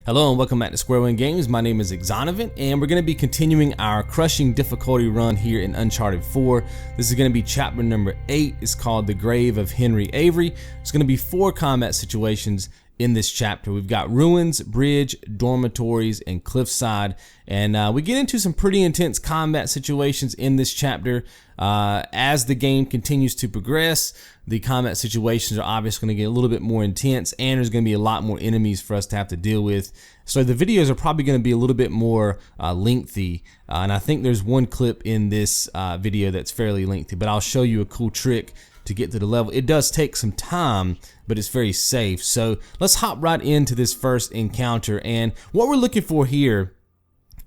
Hello and welcome back to Square One Games. My name is Exonovant and we're going to be continuing our crushing difficulty run here in Uncharted 4. This is going to be chapter number 8. It's called The Grave of Henry Avery. There's going to be 4 combat situations in this chapter. We've got Ruins, Bridge, Dormitories, and Cliffside. And we get into some pretty intense combat situations in this chapter. As the game continues to progress, the combat situations are obviously going to get a little bit more intense, and there's going to be a lot more enemies for us to have to deal with. So the videos are probably going to be a little bit more lengthy, and I think there's one clip in this video that's fairly lengthy, but I'll show you a cool trick to get to the level. It does take some time, but it's very safe. So let's hop right into this first encounter, and what we're looking for here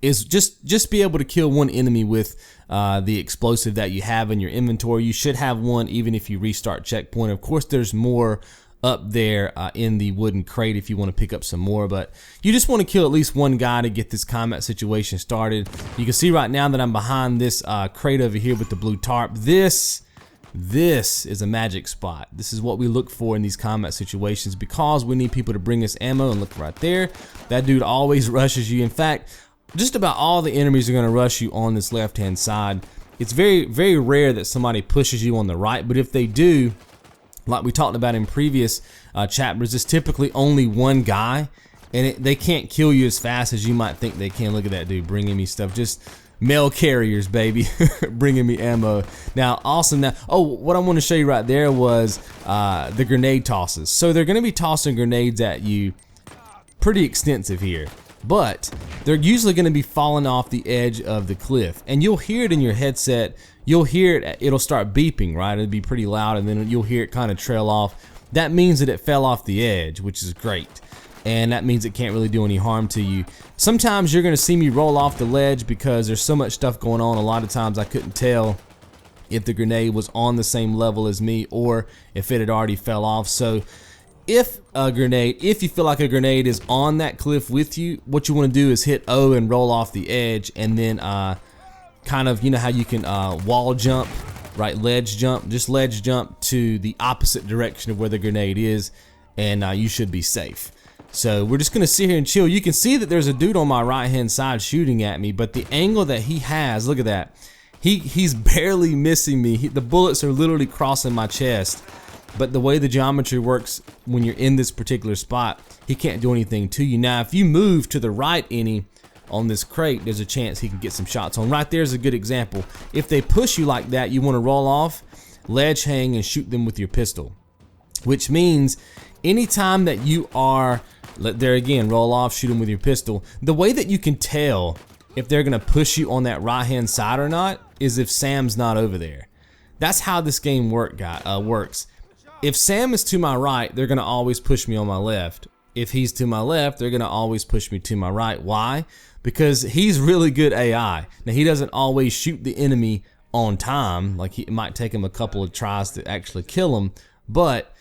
is just be able to kill one enemy with the explosive that you have in your inventory. You should have one even if you restart checkpoint. Of course, there's more up there in the wooden crate if you want to pick up some more, but you just want to kill at least one guy to get this combat situation started. You can see right now that I'm behind this crate over here with the blue tarp. This is a magic spot. This is what we look for in these combat situations because we need people to bring us ammo. And look right there, that dude always rushes you. In fact, just about all the enemies are going to rush you on this left hand side. It's very rare that somebody pushes you on the right, but if they do, like we talked about in previous chapters, it's typically only one guy, and they can't kill you as fast as you might think they can. Look at that dude bringing me stuff, just mail carriers, baby, bringing me ammo. Now, awesome. Now, what I want to show you right there was the grenade tosses. So they're going to be tossing grenades at you pretty extensive here, but they're usually going to be falling off the edge of the cliff, and you'll hear it in your headset. You'll hear it, it'll start beeping, right? It'll be pretty loud, and then you'll hear it kind of trail off. That means that it fell off the edge, which is great, and that means it can't really do any harm to you. Sometimes you're going to see me roll off the ledge because there's so much stuff going on. A lot of times I couldn't tell if the grenade was on the same level as me or if it had already fell off. So if you feel like a grenade is on that cliff with you, what you want to do is hit O and roll off the edge, and then kind of, you know how you can wall jump, right? Ledge jump, just ledge jump to the opposite direction of where the grenade is, and you should be safe. So we're just gonna sit here and chill. You can see that there's a dude on my right hand side shooting at me, but the angle that he has, look at that. He's barely missing me. The bullets are literally crossing my chest. But the way the geometry works when you're in this particular spot, he can't do anything to you. Now, if you move to the right any on this crate, there's a chance he can get some shots on. Right there's a good example. If they push you like that, you want to roll off, ledge hang, and shoot them with your pistol. Which means anytime that you are, there again, roll off, shoot them with your pistol. The way that you can tell if they're going to push you on that right hand side or not is if Sam's not over there. That's how this game works. If Sam is to my right, they're going to always push me on my left. If he's to my left, they're going to always push me to my right. Why? Because he's really good AI. Now, he doesn't always shoot the enemy on time. Like, it might take him a couple of tries to actually kill him, but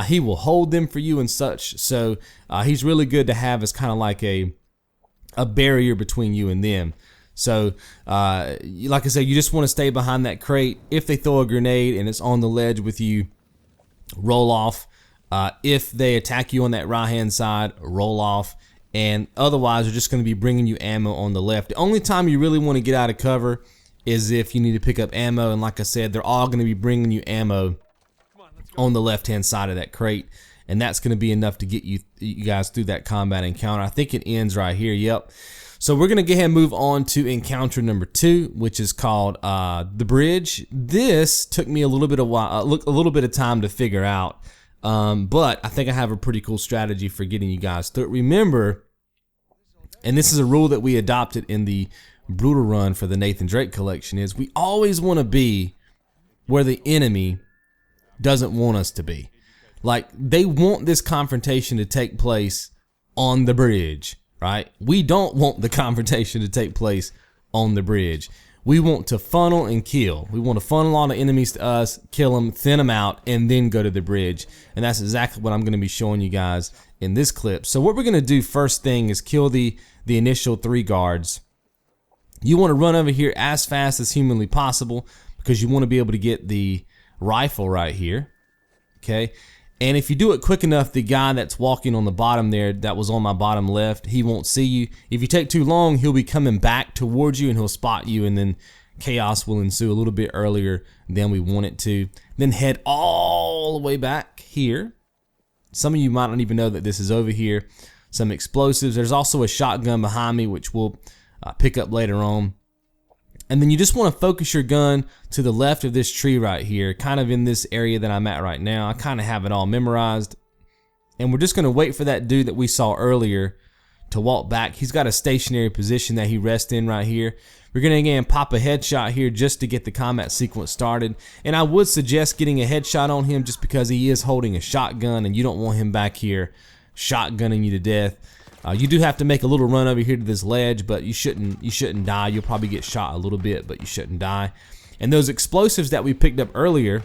he will hold them for you and such. So he's really good to have as kind of like a barrier between you and them. So like I said, you just want to stay behind that crate. If they throw a grenade and it's on the ledge with you, roll off. If they attack you on that right hand side, roll off, and otherwise they're just going to be bringing you ammo on the left. The only time you really want to get out of cover is if you need to pick up ammo, and like I said, they're all going to be bringing you ammo on the left hand side of that crate, and that's going to be enough to get you guys through that combat encounter. I think it ends right here. Yep. So we're going to go ahead and move on to encounter number 2, which is called the bridge. This took me a little bit of time to figure out, but I think I have a pretty cool strategy for getting you guys through it. Remember, and this is a rule that we adopted in the Brutal run for the Nathan Drake collection, is we always want to be where the enemy doesn't want us to be. Like, they want this confrontation to take place on the bridge. Right? We don't want the confrontation to take place on the bridge. We want to funnel and kill. We want to funnel all the enemies to us, kill them, thin them out, and then go to the bridge. And that's exactly what I'm going to be showing you guys in this clip. So what we're going to do first thing is kill the initial 3 guards. You want to run over here as fast as humanly possible because you want to be able to get the rifle right here. Okay? And if you do it quick enough, the guy that's walking on the bottom there, that was on my bottom left, he won't see you. If you take too long, he'll be coming back towards you and he'll spot you, and then chaos will ensue a little bit earlier than we want it to. Then head all the way back here. Some of you might not even know that this is over here. Some explosives. There's also a shotgun behind me, which we'll pick up later on. And then you just want to focus your gun to the left of this tree right here, kind of in this area that I'm at right now. I kind of have it all memorized. And we're just going to wait for that dude that we saw earlier to walk back. He's got a stationary position that he rests in right here. We're going to again pop a headshot here just to get the combat sequence started. And I would suggest getting a headshot on him just because he is holding a shotgun and you don't want him back here shotgunning you to death. You do have to make a little run over here to this ledge, but you shouldn't die. You'll probably get shot a little bit, but you shouldn't die. And those explosives that we picked up earlier,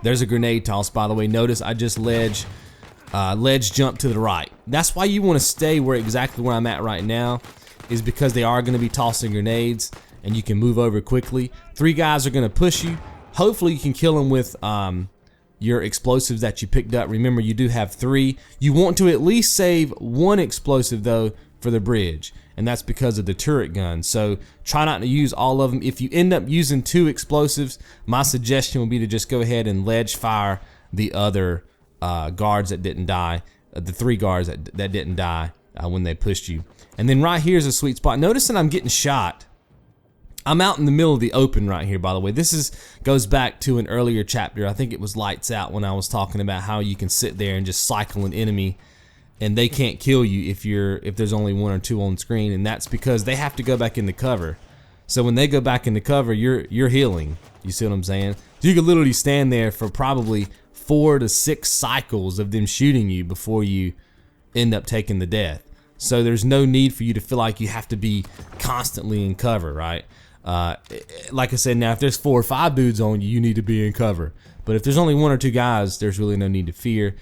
there's a grenade toss, by the way. Notice I just ledge jump to the right. That's why you want to stay exactly where I'm at right now, is because they are going to be tossing grenades and you can move over quickly. 3 guys are going to push you. Hopefully you can kill them with your explosives that you picked up. Remember, you do have 3. You want to at least save 1 explosive though for the bridge, and that's because of the turret gun. So try not to use all of them. If you end up using 2 explosives, my suggestion would be to just go ahead and ledge fire the other guards that didn't die, the 3 guards that didn't die when they pushed you. And then right here's a sweet spot. Notice that I'm getting shot. I'm out in the middle of the open right here, by the way. This goes back to an earlier chapter. I think it was Lights Out, when I was talking about how you can sit there and just cycle an enemy and they can't kill you if there's only 1 or 2 on screen, and that's because they have to go back into cover. So when they go back into cover, you're healing. You see what I'm saying? So you could literally stand there for probably 4 to 6 cycles of them shooting you before you end up taking the death. So there's no need for you to feel like you have to be constantly in cover, right? Like I said, now if there's 4 or 5 dudes on you, you need to be in cover. But if there's only 1 or 2 guys, there's really no need to fear.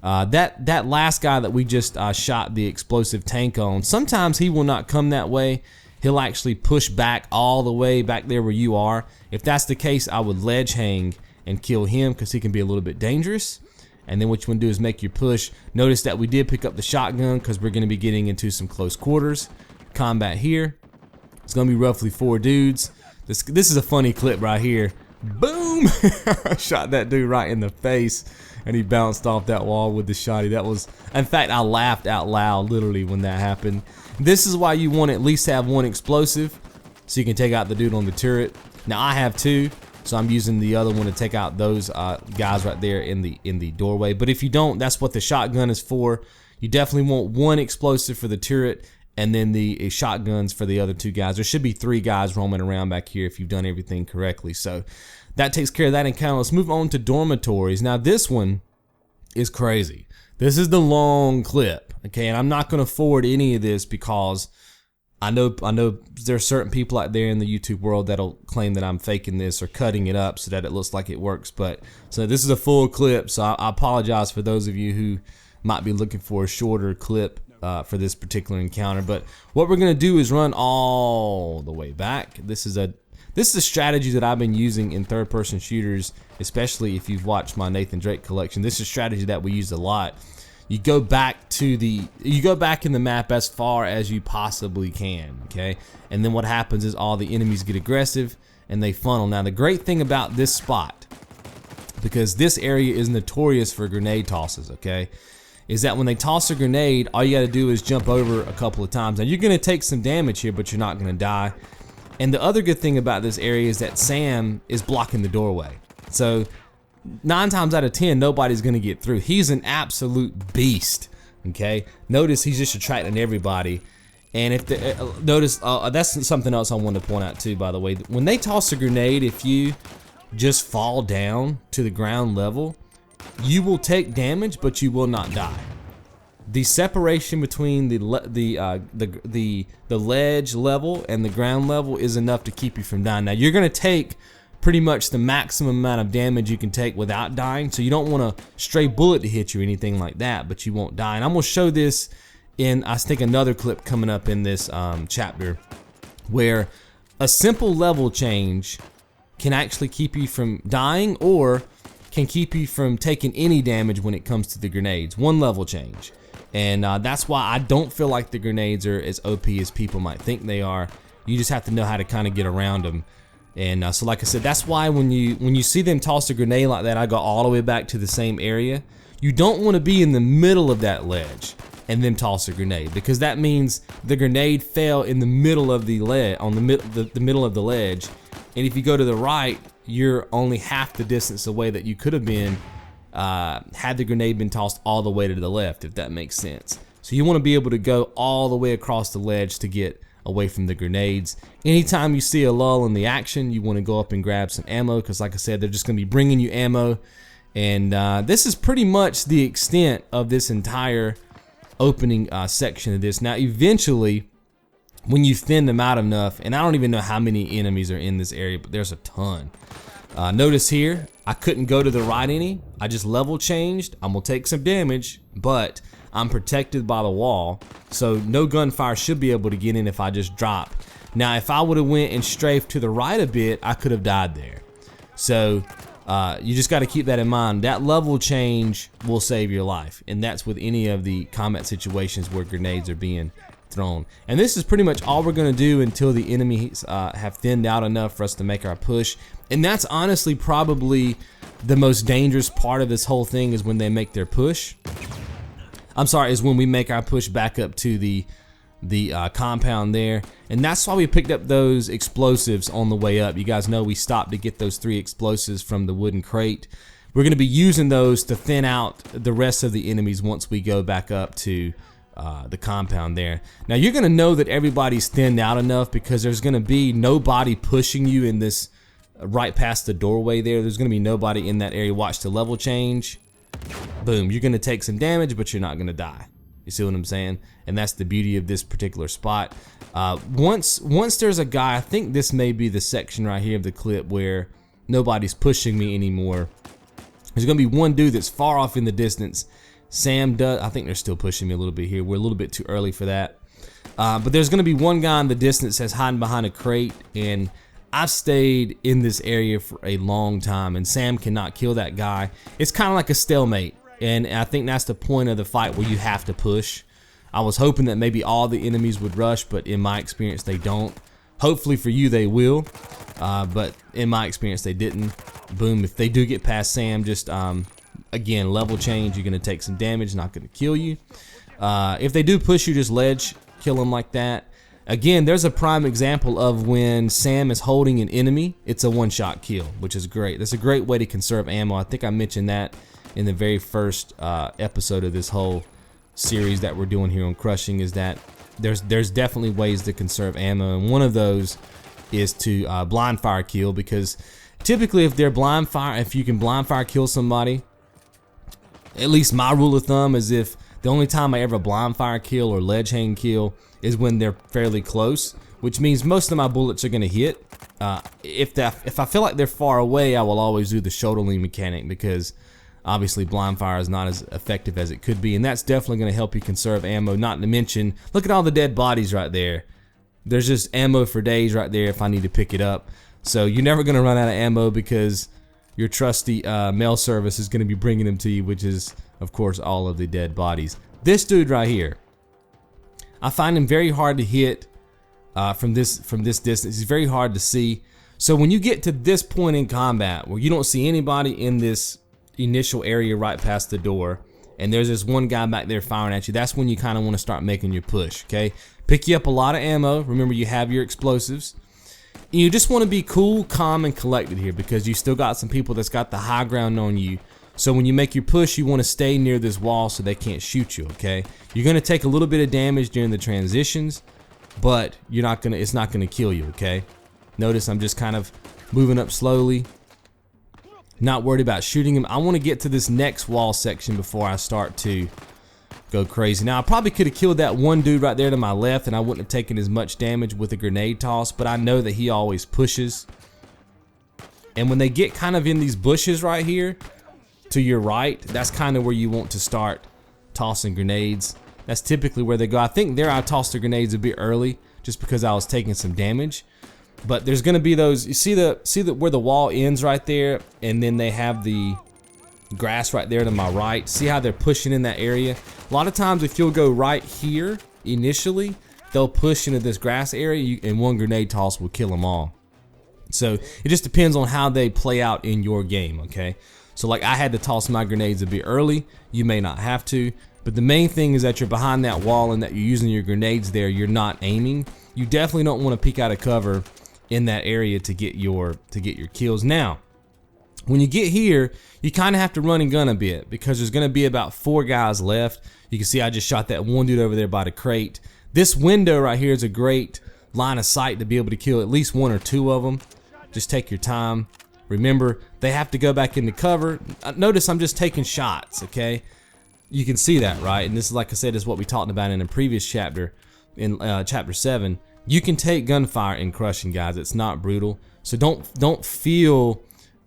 That last guy that we just shot the explosive tank on, sometimes he will not come that way. He'll actually push back all the way back there where you are. If that's the case, I would ledge hang and kill him because he can be a little bit dangerous. And then what you want to do is make your push. Notice that we did pick up the shotgun because we're going to be getting into some close quarters combat here. It's going to be roughly 4 dudes. This is a funny clip right here. Boom! Shot that dude right in the face and he bounced off that wall with the shotty. That was, in fact, I laughed out loud literally when that happened. This is why you want to at least have 1 explosive so you can take out the dude on the turret. Now I have 2, so I'm using the other one to take out those guys right there in the doorway. But if you don't, that's what the shotgun is for. You definitely want 1 explosive for the turret and then the shotguns for the other 2 guys. There should be 3 guys roaming around back here if you've done everything correctly. So that takes care of that encounter. Let's move on to Dormitories. Now this one is crazy. This is the long clip, okay? And I'm not going to forward any of this because I know there's certain people out there in the YouTube world that'll claim that I'm faking this or cutting it up so that it looks like it works. But so this is a full clip, so I apologize for those of you who might be looking for a shorter clip for this particular encounter. But what we're going to do is run all the way back. This is a strategy that I've been using in third-person shooters, especially if you've watched my Nathan Drake collection. This is a strategy that we use a lot. You go back in the map as far as you possibly can, okay? And then what happens is all the enemies get aggressive and they funnel. Now the great thing about this spot, because this area is notorious for grenade tosses, okay, is that when they toss a grenade, all you gotta do is jump over a couple of times. Now you're gonna take some damage here, but you're not gonna die. And the other good thing about this area is that Sam is blocking the doorway. So 9 times out of 10, nobody's gonna get through. He's an absolute beast, okay? Notice he's just attracting everybody. And if notice, that's something else I wanted to point out too, by the way. When they toss a grenade, if you just fall down to the ground level, you will take damage, but you will not die. The separation between the ledge level and the ground level is enough to keep you from dying. Now you're gonna take pretty much the maximum amount of damage you can take without dying, so you don't want a stray bullet to hit you or anything like that, but you won't die. And I'm gonna show this in, I think, another clip coming up in this chapter, where a simple level change can actually keep you from dying or can keep you from taking any damage when it comes to the grenades. One level change. And that's why I don't feel like the grenades are as OP as people might think they are. You just have to know how to kind of get around them. And so like I said, that's why when you see them toss a grenade like that, I go all the way back to the same area. You don't want to be in the middle of that ledge and then toss a grenade, because that means the grenade fell in the middle of the ledge, on the middle of the ledge. And if you go to the right, you're only half the distance away that you could have been had the grenade been tossed all the way to the left, if that makes sense. So you want to be able to go all the way across the ledge to get away from the grenades. Anytime you see a lull in the action, you want to go up and grab some ammo, because like I said, they're just going to be bringing you ammo. And this is pretty much the extent of this entire opening section of this. Now eventually, when you thin them out enough, and I don't even know how many enemies are in this area, but there's a ton. Notice here, I couldn't go to the right any. I just level changed. I'm gonna take some damage, but I'm protected by the wall, so no gunfire should be able to get in if I just drop. Now, if I would have went and strafed to the right a bit, I could have died there. So you just got to keep that in mind. That level change will save your life, and that's with any of the combat situations where grenades are being thrown. And this is pretty much all we're going to do until the enemies have thinned out enough for us to make our push. And that's honestly probably the most dangerous part of this whole thing, is when they make their push. I'm sorry, is when we make our push back up to the compound there. And that's why we picked up those explosives on the way up. You guys know we stopped to get those 3 explosives from the wooden crate. We're going to be using those to thin out the rest of the enemies once we go back up to the compound there. Now you're going to know that everybody's thinned out enough, because there's going to be nobody pushing you in this right past the doorway there. There's going to be nobody in that area. Watch the level change. Boom, you're going to take some damage, but you're not going to die. You see what I'm saying? And that's the beauty of this particular spot. Once there's a guy, I think this may be the section right here of the clip where nobody's pushing me anymore. There's gonna be one dude that's far off in the distance. Sam does, I think they're still pushing me a little bit here. We're a little bit too early for that. But there's gonna be one guy in the distance that's hiding behind a crate, and I've stayed in this area for a long time, and Sam cannot kill that guy. It's kind of like a stalemate. And I think that's the point of the fight, where you have to push. I was hoping that maybe all the enemies would rush, but in my experience they don't. Hopefully for you they will, but in my experience they didn't. Boom, if they do get past Sam, just again, level change, you're gonna take some damage, not gonna kill you. If they do push you, just ledge kill them like that. Again, there's a prime example of when Sam is holding an enemy, it's a one-shot kill, which is great. That's a great way to conserve ammo. I think I mentioned that in the very first episode of this whole series that we're doing here on crushing, is that there's definitely ways to conserve ammo, and one of those is to blind fire kill, because typically if you can blind fire kill somebody, at least my rule of thumb is, if the only time I ever blind fire kill or ledge hang kill is when they're fairly close, which means most of my bullets are gonna hit. If I feel like they're far away, I will always do the shoulder lean mechanic, because obviously blind fire is not as effective as it could be, and that's definitely going to help you conserve ammo. Not to mention, look at all the dead bodies right there. There's just ammo for days right there if I need to pick it up. So you're never going to run out of ammo, because your trusty mail service is going to be bringing them to you, which is of course all of the dead bodies. This dude right here, I find him very hard to hit from this distance. He's very hard to see. So when you get to this point in combat where you don't see anybody in this initial area right past the door, and there's this one guy back there firing at you, that's when you kind of want to start making your push. Okay, pick you up a lot of ammo. Remember, you have your explosives. You just want to be cool, calm, and collected here, because you still got some people that's got the high ground on you. So when you make your push, you want to stay near this wall so they can't shoot you. Okay, you're going to take a little bit of damage during the transitions, but it's not gonna kill you. Okay, notice I'm just kind of moving up slowly, not worried about shooting him. I want to get to this next wall section before I start to go crazy. Now I probably could have killed that one dude right there to my left, and I wouldn't have taken as much damage with a grenade toss, but I know that he always pushes. And when they get kind of in these bushes right here to your right, that's kind of where you want to start tossing grenades. That's typically where they go. I think there I tossed the grenades a bit early just because I was taking some damage. But there's gonna be those, you see where the wall ends right there, and then they have the grass right there to my right. See how they're pushing in that area? A lot of times if you'll go right here initially, they'll push into this grass area and one grenade toss will kill them all. So it just depends on how they play out in your game, okay? So like I had to toss my grenades a bit early. You may not have to, but the main thing is that you're behind that wall and that you're using your grenades there. You're not aiming. You definitely don't want to peek out of cover in that area to get your kills. Now, when you get here, you kind of have to run and gun a bit because there's going to be about 4 guys left. You can see I just shot that one dude over there by the crate. This window right here is a great line of sight to be able to kill at least 1 or 2 of them. Just take your time. Remember, they have to go back into cover. Notice I'm just taking shots, okay? You can see that, right? And this is, like I said, is what we talked about in a previous chapter, in chapter 7. You can take gunfire in crushing, guys. It's not brutal. So don't feel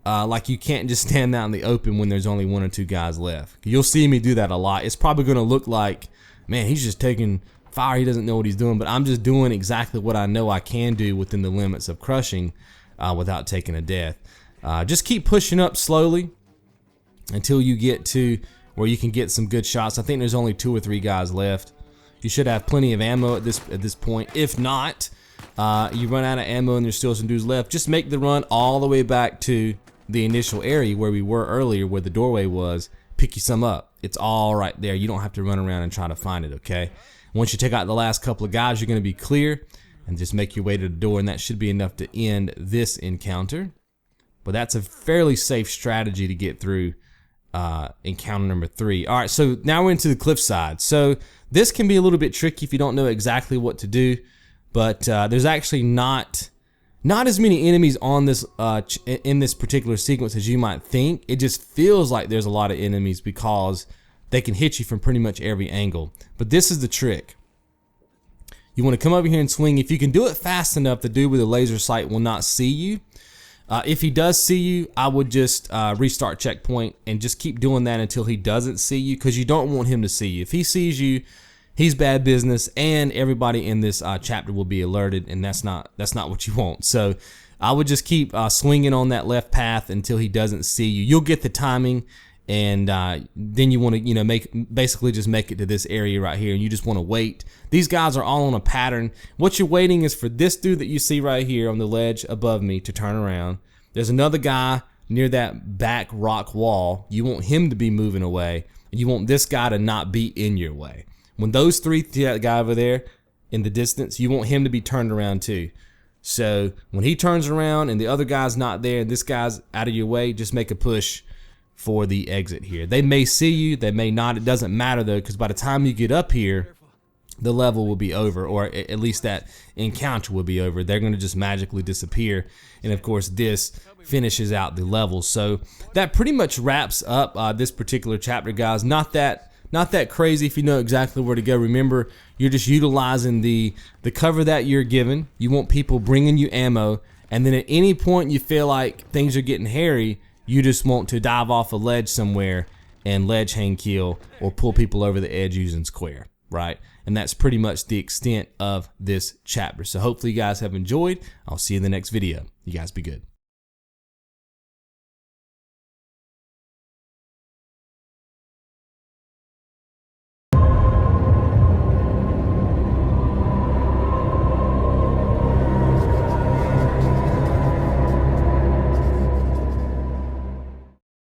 like you can't just stand out in the open when there's only 1 or 2 guys left. You'll see me do that a lot. It's probably going to look like, man, he's just taking fire. He doesn't know what he's doing. But I'm just doing exactly what I know I can do within the limits of crushing without taking a death. Just keep pushing up slowly until you get to where you can get some good shots. I think there's only 2 or 3 guys left. You should have plenty of ammo at this point. If not, you run out of ammo and there's still some dudes left, just make the run all the way back to the initial area where we were earlier, where the doorway was. Pick you some up. It's all right there. You don't have to run around and try to find it, okay? Once you take out the last couple of guys, you're going to be clear, and just make your way to the door, and that should be enough to end this encounter. But that's a fairly safe strategy to get through encounter number 3. All right, so now we're into the cliffside. So this can be a little bit tricky if you don't know exactly what to do, but there's actually not as many enemies on this in this particular sequence as you might think. It just feels like there's a lot of enemies because they can hit you from pretty much every angle. But this is the trick. You want to come over here and swing. If you can do it fast enough, the dude with the laser sight will not see you. If he does see you, I would just restart checkpoint and just keep doing that until he doesn't see you, because you don't want him to see you. If he sees you, he's bad business, and everybody in this chapter will be alerted, and that's not what you want. So I would just keep swinging on that left path until he doesn't see you. You'll get the timing, and then you want to basically just make it to this area right here, and you just want to wait. These guys are all on a pattern. What you're waiting is for this dude that you see right here on the ledge above me to turn around. There's another guy near that back rock wall. You want him to be moving away, and you want this guy to not be in your way. When those 3, that guy over there in the distance, you want him to be turned around too. So when he turns around and the other guy's not there and this guy's out of your way, just make a push for the exit here. They may see you, they may not. It doesn't matter though, because by the time you get up here, the level will be over, or at least that encounter will be over. They're going to just magically disappear, and of course this finishes out the level. So that pretty much wraps up this particular chapter, guys. Not that crazy if you know exactly where to go. Remember, you're just utilizing the cover that you're given. You want people bringing you ammo, and then at any point you feel like things are getting hairy, you just want to dive off a ledge somewhere and ledge hang kill or pull people over the edge using square, right? And that's pretty much the extent of this chapter. So hopefully you guys have enjoyed. I'll see you in the next video. You guys be good.